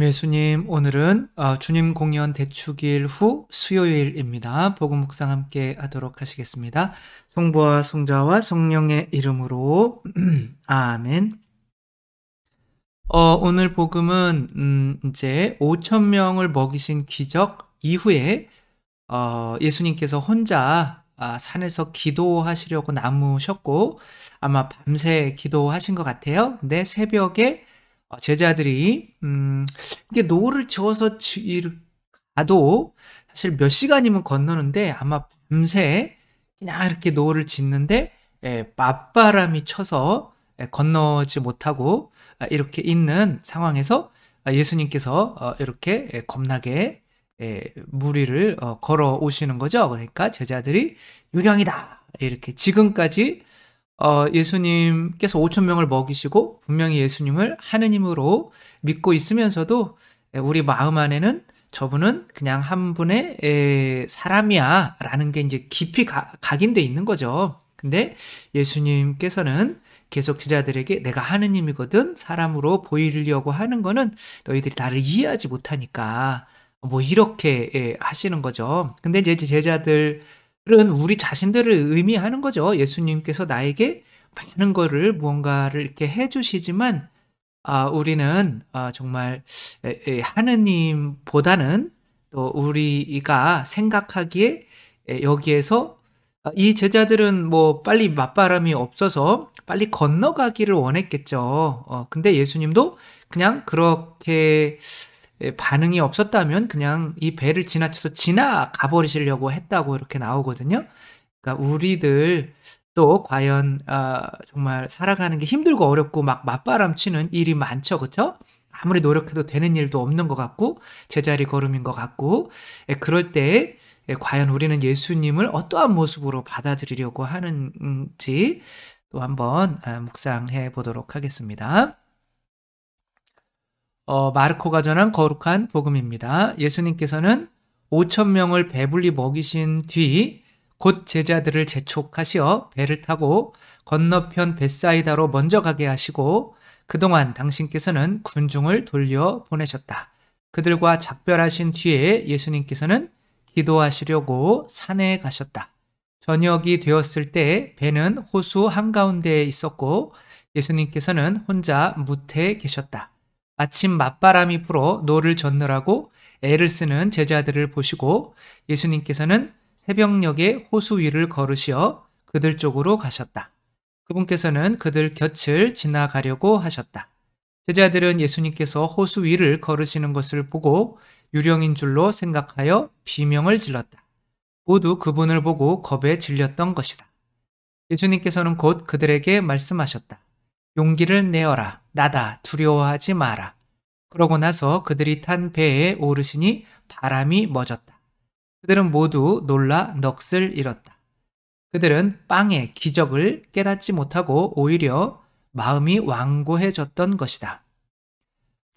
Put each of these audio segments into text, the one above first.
예수님, 오늘은 주님 공연 대축일 후 수요일입니다. 복음 묵상 함께 하도록 하시겠습니다. 성부와 성자와 성령의 이름으로 아멘. 오늘 복음은 이제 5천 명을 먹이신 기적 이후에 예수님께서 혼자 산에서 기도하시려고 남으셨고 아마 밤새 기도하신 것 같아요. 근데 새벽에 제자들이 이게 노를 저어서 가도 사실 몇 시간이면 건너는데 아마 밤새 그냥 이렇게 노를 짓는데 맞바람이 쳐서 건너지 못하고 이렇게 있는 상황에서 예수님께서 이렇게 겁나게 무리를 걸어 오시는 거죠. 그러니까 제자들이 유령이다 이렇게 지금까지 예수님께서 5천 명을 먹이시고 분명히 예수님을 하느님으로 믿고 있으면서도 우리 마음 안에는 저분은 그냥 한 분의 사람이야 라는 게 이제 깊이 각인돼 있는 거죠. 근데 예수님께서는 계속 제자들에게 내가 하느님이거든 사람으로 보이려고 하는 거는 너희들이 나를 이해하지 못하니까 뭐 이렇게 하시는 거죠. 근데 이제 제자들은 우리 자신들을 의미하는 거죠. 예수님께서 나에게 많은 거를 무언가를 이렇게 해주시지만 우리는 정말 하느님보다는 또 우리가 생각하기에 여기에서 이 제자들은 뭐 빨리 맞바람이 없어서 빨리 건너가기를 원했겠죠. 근데 예수님도 그냥 그렇게 반응이 없었다면 그냥 이 배를 지나쳐서 지나가 버리시려고 했다고 이렇게 나오거든요. 그러니까 우리들 또 과연 정말 살아가는 게 힘들고 어렵고 막 맞바람 치는 일이 많죠. 그렇죠? 아무리 노력해도 되는 일도 없는 것 같고 제자리 걸음인 것 같고 그럴 때 과연 우리는 예수님을 어떠한 모습으로 받아들이려고 하는지 또 한번 묵상해 보도록 하겠습니다. 마르코가 전한 거룩한 복음입니다. 예수님께서는 5천 명을 배불리 먹이신 뒤 곧 제자들을 재촉하시어 배를 타고 건너편 벳사이다로 먼저 가게 하시고 그동안 당신께서는 군중을 돌려 보내셨다. 그들과 작별하신 뒤에 예수님께서는 기도하시려고 산에 가셨다. 저녁이 되었을 때 배는 호수 한가운데에 있었고 예수님께서는 혼자 무태에 계셨다. 마침 맞바람이 불어 노를 젓느라고 애를 쓰는 제자들을 보시고 예수님께서는 새벽녘에 호수 위를 걸으시어 그들 쪽으로 가셨다. 그분께서는 그들 곁을 지나가려고 하셨다. 제자들은 예수님께서 호수 위를 걸으시는 것을 보고 유령인 줄로 생각하여 비명을 질렀다. 모두 그분을 보고 겁에 질렸던 것이다. 예수님께서는 곧 그들에게 말씀하셨다. 용기를 내어라. 나다. 두려워하지 마라. 그러고 나서 그들이 탄 배에 오르시니 바람이 멎었다. 그들은 모두 놀라 넋을 잃었다. 그들은 빵의 기적을 깨닫지 못하고 오히려 마음이 완고해졌던 것이다.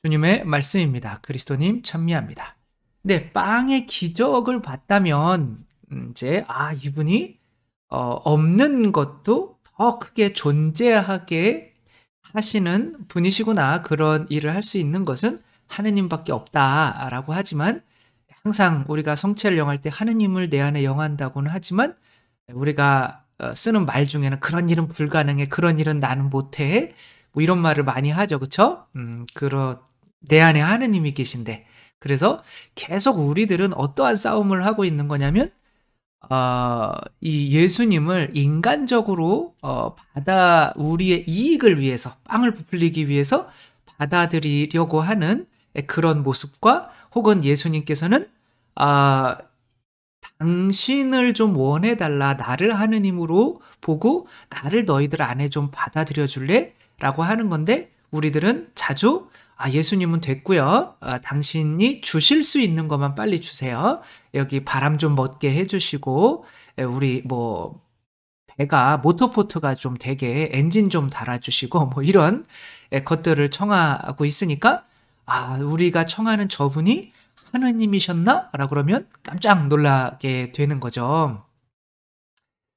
주님의 말씀입니다. 그리스도님 찬미합니다. 네, 빵의 기적을 봤다면 이제 이분이 없는 것도 더 크게 존재하게 하시는 분이시구나. 그런 일을 할 수 있는 것은 하느님밖에 없다라고 하지만 항상 우리가 성체를 영할 때 하느님을 내 안에 영한다고는 하지만 우리가 쓰는 말 중에는 그런 일은 불가능해, 그런 일은 나는 못해, 뭐 이런 말을 많이 하죠, 그렇죠? 내 안에 하느님이 계신데 그래서 계속 우리들은 어떠한 싸움을 하고 있는 거냐면 이 예수님을 인간적으로 우리의 이익을 위해서 빵을 부풀리기 위해서 받아들이려고 하는 그런 모습과 혹은 예수님께서는 당신을 좀 원해달라. 나를 하느님으로 보고 나를 너희들 안에 좀 받아들여 줄래? 라고 하는 건데 우리들은 자주 예수님은 됐고요. 당신이 주실 수 있는 것만 빨리 주세요. 여기 바람 좀 멎게 해주시고 우리 뭐 배가 모터포트가 좀 되게 엔진 좀 달아주시고 뭐 이런 것들을 청하고 있으니까 우리가 청하는 저분이 하느님이셨나? 라고 그러면 깜짝 놀라게 되는 거죠.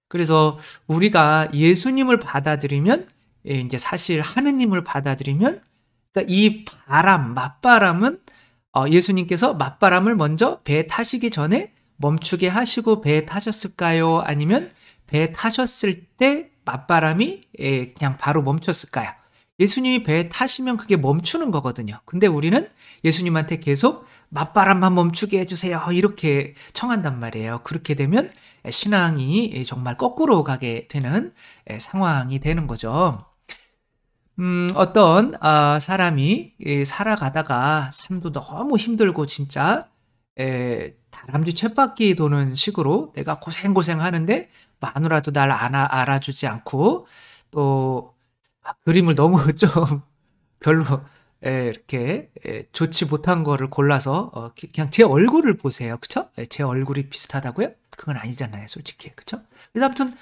그래서 우리가 예수님을 받아들이면 이제 사실 하느님을 받아들이면 그러니까 이 바람, 맞바람은 예수님께서 맞바람을 먼저 배에 타시기 전에 멈추게 하시고 배에 타셨을까요? 아니면 배에 타셨을 때 맞바람이 그냥 바로 멈췄을까요? 예수님이 배에 타시면 그게 멈추는 거거든요. 근데 우리는 예수님한테 계속 맞바람만 멈추게 해주세요. 이렇게 청한단 말이에요. 그렇게 되면 신앙이 정말 거꾸로 가게 되는 상황이 되는 거죠. 어떤 사람이 살아가다가 삶도 너무 힘들고 진짜 다람쥐 쳇바퀴 도는 식으로 내가 고생하는데 마누라도 날 알아주지 않고 또 그림을 너무 좀 별로 이렇게 좋지 못한 거를 골라서 그냥 제 얼굴을 보세요. 그쵸? 제 얼굴이 비슷하다고요? 그건 아니잖아요, 솔직히. 그쵸? 그래서 아무튼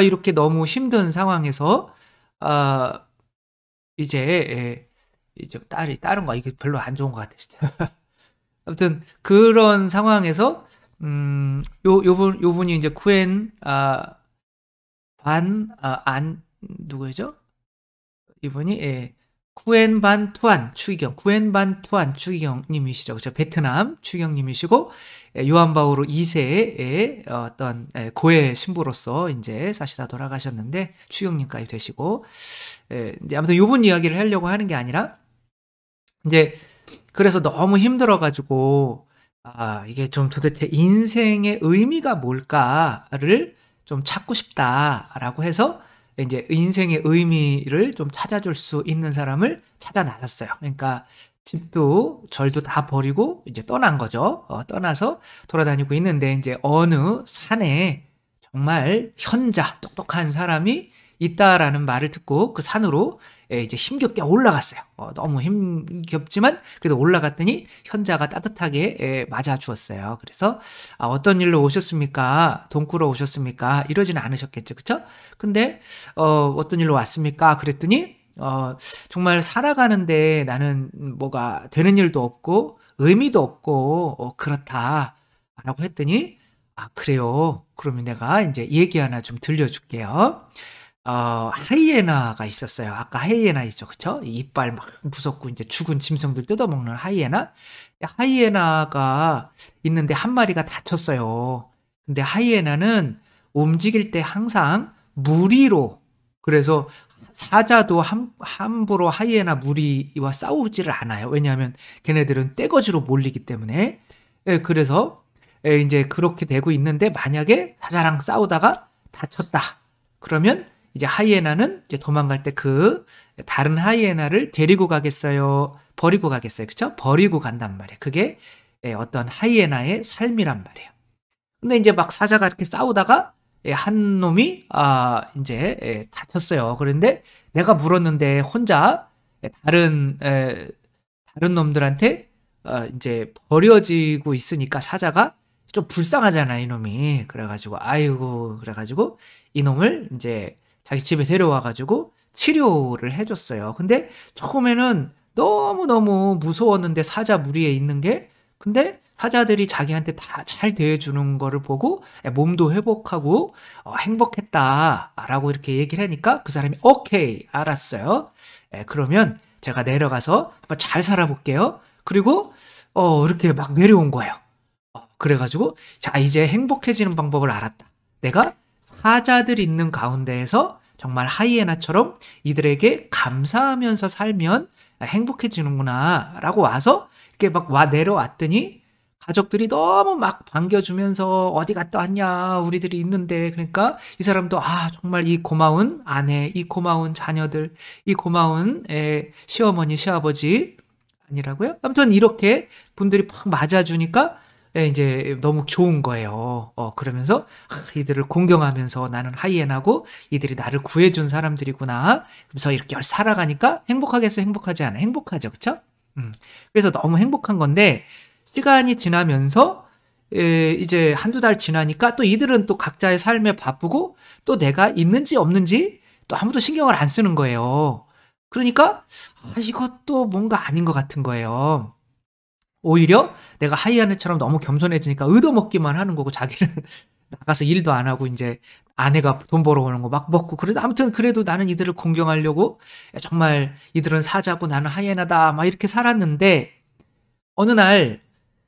이렇게 너무 힘든 상황에서 이제 다른 거 이게 별로 안 좋은 것 같아 진짜. 아무튼 그런 상황에서 요분이 이제 쿠엔 반 누구죠? 이분이 쿠엔 반 투안 추기경님이시죠. 그렇죠? 베트남 추기경님이시고 요한 바오로 2세의 어떤 고해 신부로서 이제 사시다 돌아가셨는데 추기경님까지 되시고 이제 아무튼 요분 이야기를 하려고 하는 게 아니라 이제 그래서 너무 힘들어가지고 이게 좀 도대체 인생의 의미가 뭘까를 좀 찾고 싶다라고 해서 이제 인생의 의미를 좀 찾아줄 수 있는 사람을 찾아 나섰어요. 그러니까 집도 절도 다 버리고 이제 떠난 거죠. 떠나서 돌아다니고 있는데 이제 어느 산에 정말 현자 똑똑한 사람이 있다라는 말을 듣고 그 산으로 이제 힘겹게 올라갔어요. 너무 힘겹지만 그래도 올라갔더니 현자가 따뜻하게 맞아 주었어요. 그래서 어떤 일로 오셨습니까? 돈 꾸러 오셨습니까? 이러지는 않으셨겠죠. 그쵸? 근데 어떤 일로 왔습니까? 그랬더니 정말 살아가는데 나는 뭐가 되는 일도 없고 의미도 없고 그렇다라고 했더니 그래요. 그러면 내가 이제 얘기 하나 좀 들려줄게요. 하이에나가 있었어요. 아까 하이에나 있죠. 그쵸? 이빨 막 무섭고 이제 죽은 짐승들 뜯어먹는 하이에나. 하이에나가 있는데 한 마리가 다쳤어요. 근데 하이에나는 움직일 때 항상 무리로, 그래서 사자도 함부로 하이에나 무리와 싸우지를 않아요. 왜냐하면 걔네들은 떼거지로 몰리기 때문에. 그래서 이제 그렇게 되고 있는데 만약에 사자랑 싸우다가 다쳤다. 그러면 이제 하이에나는 이제 도망갈 때 그 다른 하이에나를 데리고 가겠어요? 버리고 가겠어요? 그쵸? 버리고 간단 말이에요. 그게 어떤 하이에나의 삶이란 말이에요. 근데 이제 막 사자가 이렇게 싸우다가 한 놈이 이제 다쳤어요. 그런데 내가 물었는데 혼자 다른 놈들한테 이제 버려지고 있으니까 사자가 좀 불쌍하잖아, 이놈이. 그래가지고 그래가지고 이놈을 이제 자기 집에 데려와가지고 치료를 해줬어요. 근데 처음에는 너무너무 무서웠는데 사자 무리에 있는 게, 근데 사자들이 자기한테 다 잘 대해주는 거를 보고 몸도 회복하고 행복했다라고 이렇게 얘기를 하니까 그 사람이 오케이 알았어요. 그러면 제가 내려가서 한번 잘 살아볼게요. 그리고 이렇게 막 내려온 거예요. 그래가지고 자 이제 행복해지는 방법을 알았다. 내가 사자들 있는 가운데에서 정말 하이에나처럼 이들에게 감사하면서 살면 행복해지는구나 라고 와서 이렇게 막 내려왔더니 가족들이 너무 막 반겨주면서 어디 갔다 왔냐 우리들이 있는데, 그러니까 이 사람도 정말 이 고마운 아내, 이 고마운 자녀들, 이 고마운 시어머니 시아버지 아니라고요? 아무튼 이렇게 분들이 막 맞아주니까 이제 너무 좋은 거예요. 그러면서 이들을 공경하면서 나는 하이에나고 이들이 나를 구해준 사람들이구나. 그래서 이렇게 살아가니까 행복하겠어, 행복하지 않아? 행복하죠, 그쵸? 그래서 너무 행복한 건데 시간이 지나면서 이제 한두 달 지나니까 또 이들은 또 각자의 삶에 바쁘고 또 내가 있는지 없는지 또 아무도 신경을 안 쓰는 거예요. 그러니까 이것도 뭔가 아닌 것 같은 거예요. 오히려 내가 하이에나처럼 너무 겸손해지니까 얻어먹기만 하는 거고 자기는 나가서 일도 안 하고 이제 아내가 돈 벌어오는 거 막 먹고 그래도 아무튼 그래도 나는 이들을 공경하려고 정말 이들은 사자고 나는 하이에나다 막 이렇게 살았는데 어느 날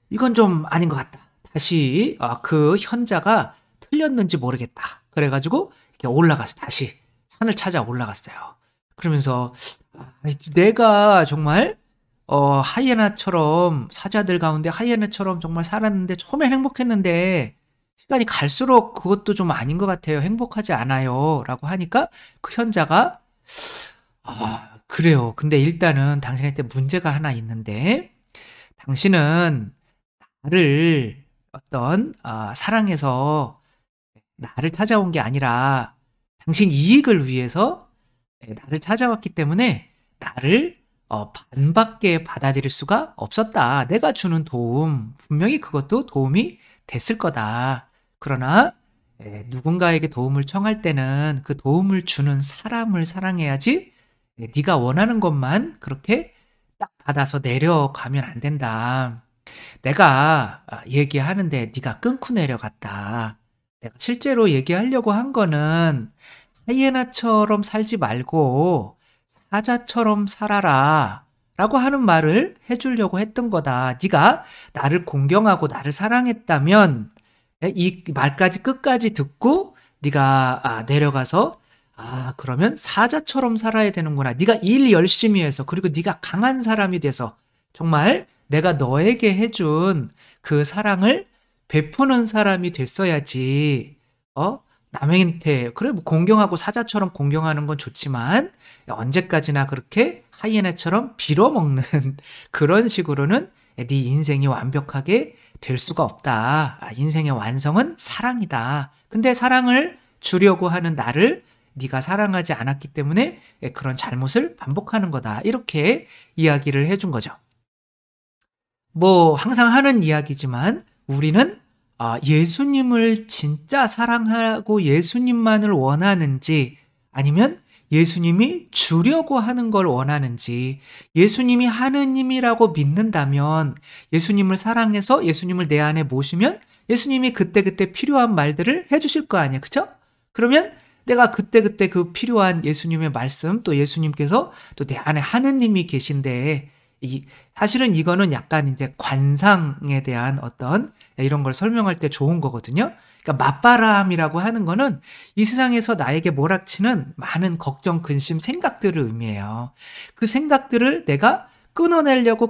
이건 좀 아닌 것 같다. 다시 그 현자가 틀렸는지 모르겠다. 그래가지고 이렇게 올라가서 다시 산을 찾아 올라갔어요. 그러면서 내가 정말 하이에나처럼 사자들 가운데 하이에나처럼 정말 살았는데 처음엔 행복했는데 시간이 갈수록 그것도 좀 아닌 것 같아요. 행복하지 않아요. 라고 하니까 그 현자가 그래요. 근데 일단은 당신한테 문제가 하나 있는데 당신은 나를 어떤 사랑해서 나를 찾아온 게 아니라 당신 이익을 위해서 나를 찾아왔기 때문에 나를 반밖에 받아들일 수가 없었다. 내가 주는 도움, 분명히 그것도 도움이 됐을 거다. 그러나 누군가에게 도움을 청할 때는 그 도움을 주는 사람을 사랑해야지 네가 원하는 것만 그렇게 딱 받아서 내려가면 안 된다. 내가 얘기하는데 네가 끊고 내려갔다. 내가 실제로 얘기하려고 한 거는 하이에나처럼 살지 말고 사자처럼 살아라 라고 하는 말을 해주려고 했던 거다. 네가 나를 공경하고 나를 사랑했다면 이 말까지 끝까지 듣고 네가 내려가서 그러면 사자처럼 살아야 되는구나. 네가 일 열심히 해서 그리고 네가 강한 사람이 돼서 정말 내가 너에게 해준 그 사랑을 베푸는 사람이 됐어야지. 남한테 그래 뭐 공경하고 사자처럼 공경하는 건 좋지만 언제까지나 그렇게 하이에나처럼 빌어먹는 그런 식으로는 네 인생이 완벽하게 될 수가 없다. 인생의 완성은 사랑이다. 근데 사랑을 주려고 하는 나를 네가 사랑하지 않았기 때문에 그런 잘못을 반복하는 거다. 이렇게 이야기를 해준 거죠. 뭐 항상 하는 이야기지만 우리는 예수님을 진짜 사랑하고 예수님만을 원하는지 아니면 예수님이 주려고 하는 걸 원하는지 예수님이 하느님이라고 믿는다면 예수님을 사랑해서 예수님을 내 안에 모시면 예수님이 그때그때 필요한 말들을 해주실 거 아니에요. 그쵸? 그러면 내가 그때그때 그 필요한 예수님의 말씀 또 예수님께서 또 내 안에 하느님이 계신데 사실은 이거는 약간 이제 관상에 대한 어떤 이런 걸 설명할 때 좋은 거거든요. 그러니까 맞바람이라고 하는 거는 이 세상에서 나에게 몰아치는 많은 걱정, 근심, 생각들을 의미해요. 그 생각들을 내가 끊어내려고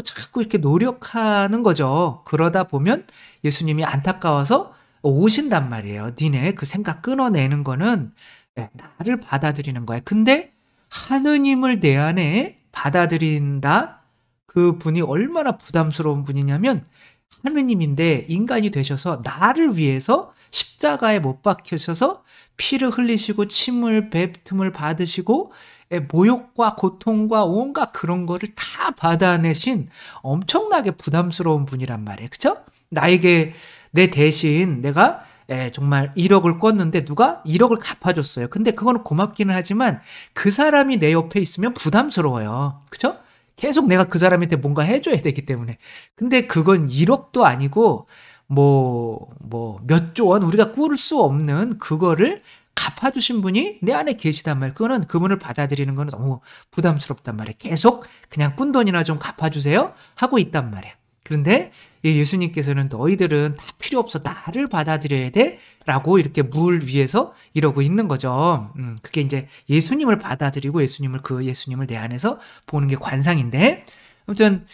자꾸 이렇게 노력하는 거죠. 그러다 보면 예수님이 안타까워서 오신단 말이에요. 니네 그 생각 끊어내는 거는 나를 받아들이는 거야. 근데 하느님을 내 안에 받아들인다? 그 분이 얼마나 부담스러운 분이냐면 하느님인데 인간이 되셔서 나를 위해서 십자가에 못 박히셔서 피를 흘리시고 침을 뱉음을 받으시고 모욕과 고통과 온갖 그런 거를 다 받아내신 엄청나게 부담스러운 분이란 말이에요. 그쵸? 나에게 내 대신 내가 정말 1억을 꿨는데 누가 1억을 갚아줬어요. 근데 그거는 고맙기는 하지만 그 사람이 내 옆에 있으면 부담스러워요. 그쵸? 계속 내가 그 사람한테 뭔가 해줘야 되기 때문에. 근데 그건 1억도 아니고 몇 조 원 우리가 꿀 수 없는 그거를 갚아주신 분이 내 안에 계시단 말이에요. 그거는 그분을 받아들이는 거는 너무 부담스럽단 말이에요. 계속 그냥 꾼 돈이나 좀 갚아주세요 하고 있단 말이에요. 그런데 예수님께서는 너희들은 다 필요 없어 나를 받아들여야 돼 라고 이렇게 물 위에서 이러고 있는 거죠. 그게 이제 예수님을 받아들이고 예수님을 내 안에서 보는 게 관상인데 아무튼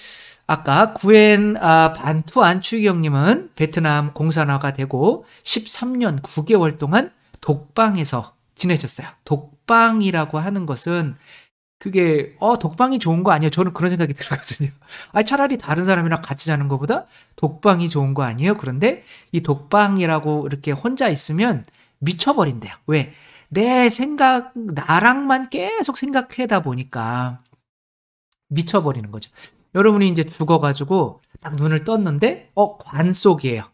아까 구엔 반투안 추기경님은 베트남 공산화가 되고 13년 9개월 동안 독방에서 지내셨어요. 독방이라고 하는 것은 그게 독방이 좋은 거 아니에요? 저는 그런 생각이 들거든요. 차라리 다른 사람이랑 같이 자는 것보다 독방이 좋은 거 아니에요? 그런데 이 독방이라고 이렇게 혼자 있으면 미쳐버린대요. 왜? 내 생각 나랑만 계속 생각하다 보니까 미쳐버리는 거죠. 여러분이 이제 죽어가지고 딱 눈을 떴는데 관 속이에요.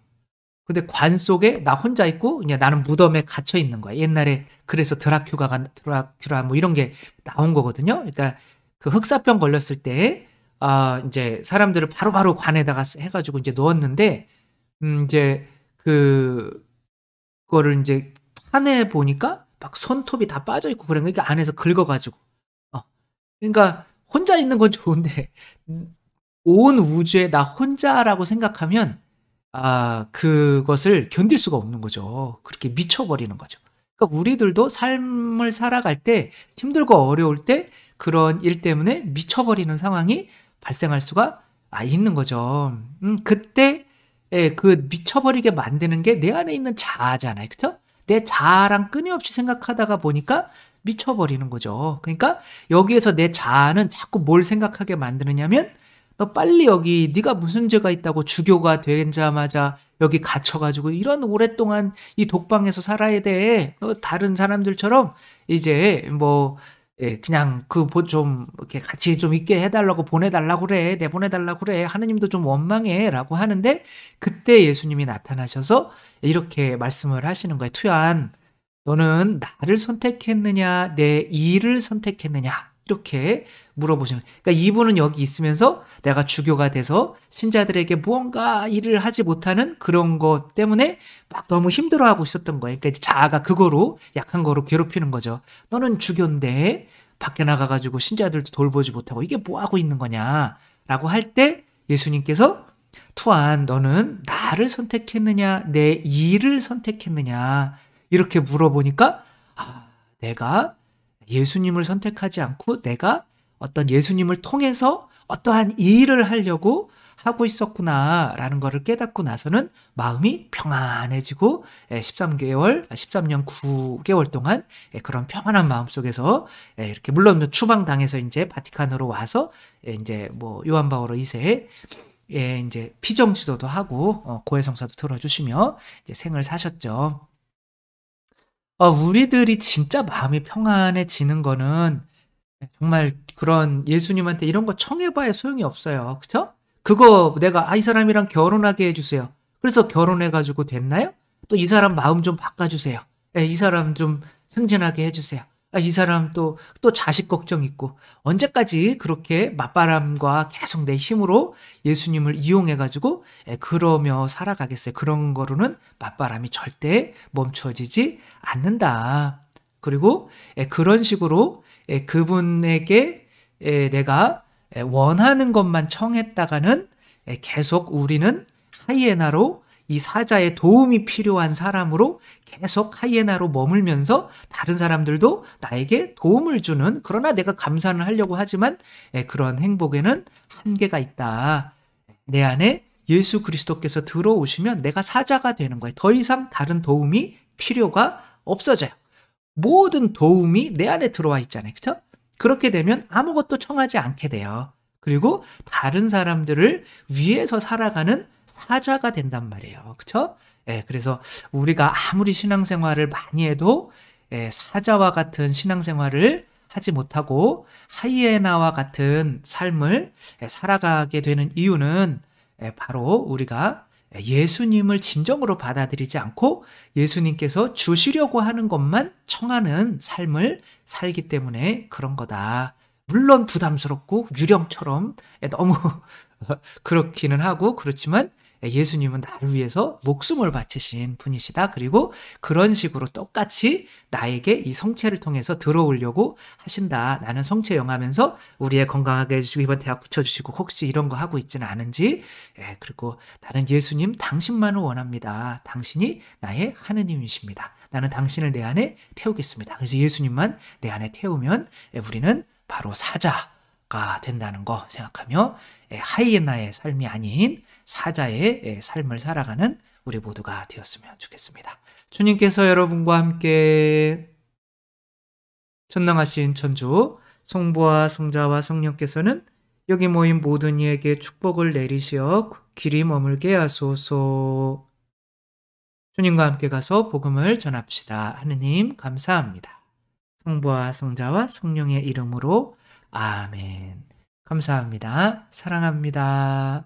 근데 관 속에 나 혼자 있고 그냥 나는 무덤에 갇혀 있는 거야. 옛날에 그래서 드라큘라 뭐 이런 게 나온 거거든요. 그러니까 그 흑사병 걸렸을 때 이제 사람들을 바로바로 관에다가 해가지고 이제 넣었는데 이제 그 그거를 인제 파내 보니까 막 손톱이 다 빠져 있고 그런 거 이게 안에서 긁어 가지고. 어 그러니까 혼자 있는 건 좋은데 온 우주에 나 혼자라고 생각하면 그것을 견딜 수가 없는 거죠. 그렇게 미쳐 버리는 거죠. 그러니까 우리들도 삶을 살아갈 때 힘들고 어려울 때 그런 일 때문에 미쳐 버리는 상황이 발생할 수가 있는 거죠. 그때 그 미쳐 버리게 만드는 게 내 안에 있는 자아잖아요. 그죠? 내 자아랑 끊임없이 생각하다가 보니까 미쳐 버리는 거죠. 그러니까 여기에서 내 자아는 자꾸 뭘 생각하게 만드느냐면 너 빨리 여기 네가 무슨 죄가 있다고 주교가 되자마자 여기 갇혀 가지고 이런 오랫동안 이 독방에서 살아야 돼. 너 다른 사람들처럼 이제 뭐 그냥 좀 이렇게 같이 좀 있게 해 달라고 보내 달라고 그래. 내보내 달라고 그래. 하느님도 좀 원망해."라고 하는데 그때 예수님이 나타나셔서 이렇게 말씀을 하시는 거예요. "투얀 너는 나를 선택했느냐 내 일을 선택했느냐?" 이렇게 물어보시는 거예요. 그러니까 이분은 여기 있으면서 내가 주교가 돼서 신자들에게 무언가 일을 하지 못하는 그런 것 때문에 막 너무 힘들어하고 있었던 거예요. 그러니까 이제 자아가 그거로 약한 거로 괴롭히는 거죠. "너는 주교인데 밖에 나가 가지고 신자들도 돌보지 못하고 이게 뭐 하고 있는 거냐?"라고 할 때 예수님께서 "투안 너는 나를 선택했느냐 내 일을 선택했느냐?" 이렇게 물어보니까 내가 예수님을 선택하지 않고 내가 어떤 예수님을 통해서 어떠한 일을 하려고 하고 있었구나라는 거를 깨닫고 나서는 마음이 평안해지고 13년 9개월 동안 그런 평안한 마음 속에서 이렇게 물론 추방당해서 인제 바티칸으로 와서 인제 뭐 요한 바오로 2세 인제 피정 지도도 하고 고해성사도 들어 주시며 이제 생을 사셨죠. 우리들이 진짜 마음이 평안해지는 거는 정말 그런 예수님한테 이런 거 청해 봐야 소용이 없어요. 그쵸? 그거 내가 이 사람이랑 결혼하게 해 주세요." 그래서 결혼해 가지고 됐나요? 또 "이 사람 마음 좀 바꿔 주세요." "이 사람 좀 승진하게 해 주세요." 이 사람 또 자식 걱정 있고 언제까지 그렇게 맞바람과 계속 내 힘으로 예수님을 이용해 가지고 그러며 살아가겠어요. 그런 거로는 맞바람이 절대 멈추어지지 않는다. 그리고 그런 식으로 그분에게 내가 원하는 것만 청했다가는 계속 우리는 하이에나로 이 사자의 도움이 필요한 사람으로 계속 하이에나로 머물면서 다른 사람들도 나에게 도움을 주는 그러나 내가 감사는 하려고 하지만 그런 행복에는 한계가 있다. 내 안에 예수 그리스도께서 들어오시면 내가 사자가 되는 거예요. 더 이상 다른 도움이 필요가 없어져요. 모든 도움이 내 안에 들어와 있잖아요. 그쵸? 그렇게 되면 아무것도 청하지 않게 돼요. 그리고 다른 사람들을 위해서 살아가는 사자가 된단 말이에요. 그쵸? 그래서 우리가 아무리 신앙생활을 많이 해도 사자와 같은 신앙생활을 하지 못하고 하이에나와 같은 삶을 살아가게 되는 이유는 바로 우리가 예수님을 진정으로 받아들이지 않고 예수님께서 주시려고 하는 것만 청하는 삶을 살기 때문에 그런 거다. 물론 부담스럽고 유령처럼 너무 그렇기는 하고 그렇지만 예수님은 나를 위해서 목숨을 바치신 분이시다. 그리고 그런 식으로 똑같이 나에게 이 성체를 통해서 들어오려고 하신다. 나는 성체 영하면서 우리의 건강하게 해주시고 이번 대학 붙여주시고 혹시 이런 거 하고 있지는 않은지 그리고 나는 예수님 당신만을 원합니다. 당신이 나의 하느님이십니다. 나는 당신을 내 안에 태우겠습니다. 그래서 예수님만 내 안에 태우면 우리는 바로 사자가 된다는 거 생각하며 하이에나의 삶이 아닌 사자의 삶을 살아가는 우리 모두가 되었으면 좋겠습니다. 주님께서 여러분과 함께 전능하신 천주 성부와 성자와 성령께서는 여기 모인 모든 이에게 축복을 내리시어 길이 머물게 하소서. 주님과 함께 가서 복음을 전합시다. 하느님 감사합니다. 성부와 성자와 성령의 이름으로 아멘. 감사합니다. 사랑합니다.